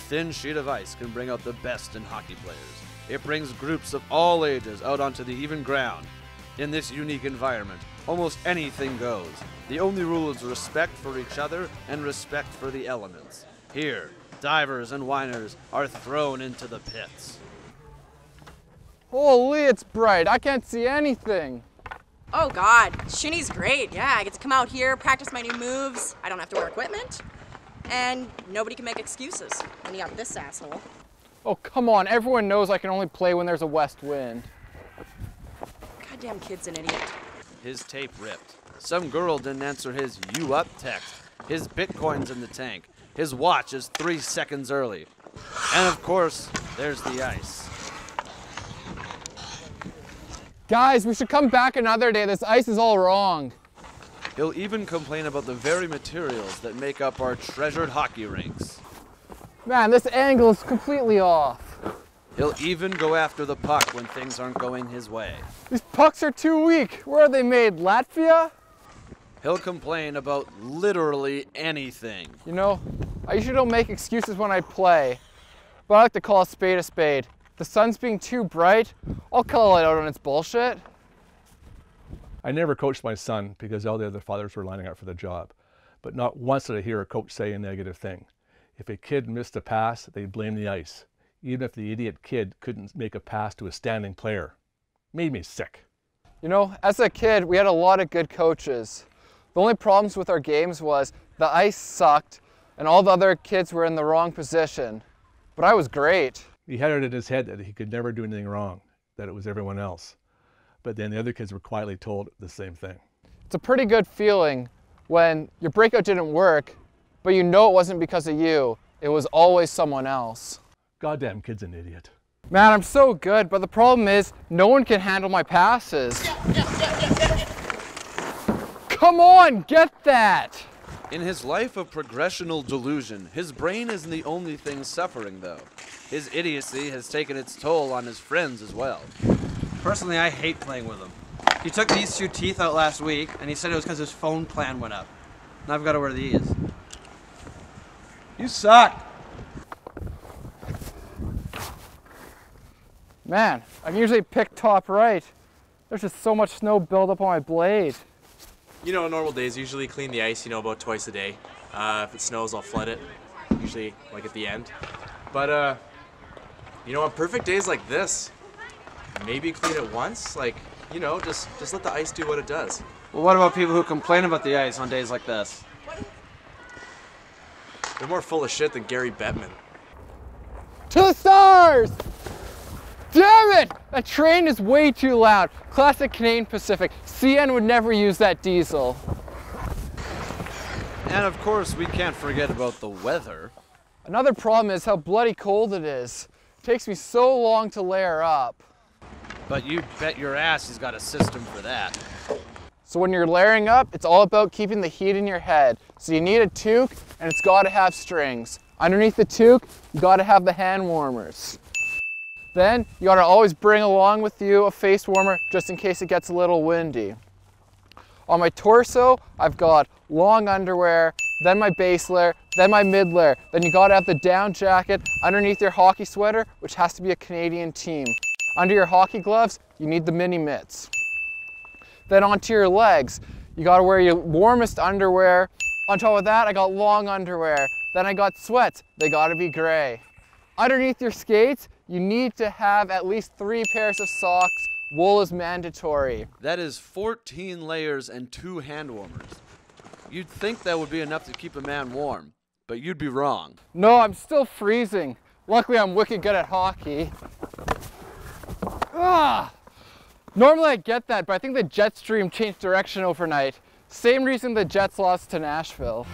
thin sheet of ice can bring out the best in hockey players. It brings groups of all ages out onto the even ground. In this unique environment, almost anything goes. The only rule is respect for each other and respect for the elements. Here, divers and whiners are thrown into the pits. Holy, it's bright. I can't see anything. Oh God, Shinny's great. Yeah, I get to come out here, practice my new moves. I don't have to wear equipment. And nobody can make excuses when you got this asshole. Oh, come on. Everyone knows I can only play when there's a west wind. Goddamn kid's an idiot. His tape ripped. Some girl didn't answer his "you up" text. His Bitcoin's in the tank. His watch is 3 seconds early. And of course, there's the ice. Guys, we should come back another day. This ice is all wrong. He'll even complain about the very materials that make up our treasured hockey rinks. Man, this angle is completely off. He'll even go after the puck when things aren't going his way. These pucks are too weak. Where are they made? Latvia? He'll complain about literally anything. You know, I usually don't make excuses when I play, but I like to call a spade a spade. The sun's being too bright, I'll call it out on its bullshit. I never coached my son because all the other fathers were lining up for the job. But not once did I hear a coach say a negative thing. If a kid missed a pass, they'd blame the ice, even if the idiot kid couldn't make a pass to a standing player. Made me sick. You know, as a kid, we had a lot of good coaches. The only problems with our games was the ice sucked and all the other kids were in the wrong position. But I was great. He had it in his head that he could never do anything wrong, that it was everyone else. But then the other kids were quietly told the same thing. It's a pretty good feeling when your breakout didn't work, but you know it wasn't because of you. It was always someone else. Goddamn kid's an idiot. Man, I'm so good, but the problem is no one can handle my passes. Come on, get that! In his life of progressional delusion, his brain isn't the only thing suffering, though. His idiocy has taken its toll on his friends as well. Personally, I hate playing with him. He took these 2 teeth out last week, and he said it was because his phone plan went up. Now I've got to wear these. You suck! Man, I can usually pick top right. There's just so much snow buildup on my blade. You know, normal days, usually clean the ice, about twice a day. If it snows, I'll flood it, usually like at the end. But, on perfect days like this, maybe clean it once, just let the ice do what it does. Well, what about people who complain about the ice on days like this? They're more full of shit than Gary Bettman. To the stars! Damn it! That train is way too loud. Classic Canadian Pacific. CN would never use that diesel. And of course, we can't forget about the weather. Another problem is how bloody cold it is. It takes me so long to layer up. But you bet your ass he's got a system for that. So when you're layering up, it's all about keeping the heat in your head. So you need a toque, and it's got to have strings. Underneath the toque, you got to have the hand warmers. Then you got to always bring along with you a face warmer just in case it gets a little windy. On my torso, I've got long underwear, then my base layer, then my mid layer. Then you got to have the down jacket underneath your hockey sweater, which has to be a Canadian team. Under your hockey gloves, you need the mini mitts. Then onto your legs, you got to wear your warmest underwear. On top of that, I got long underwear. Then I got sweats. They got to be gray. Underneath your skates, you need to have at least 3 pairs of socks. Wool is mandatory. That is 14 layers and 2 hand warmers. You'd think that would be enough to keep a man warm, but you'd be wrong. No, I'm still freezing. Luckily, I'm wicked good at hockey. Ah! Normally I get that, but I think the jet stream changed direction overnight. Same reason the Jets lost to Nashville.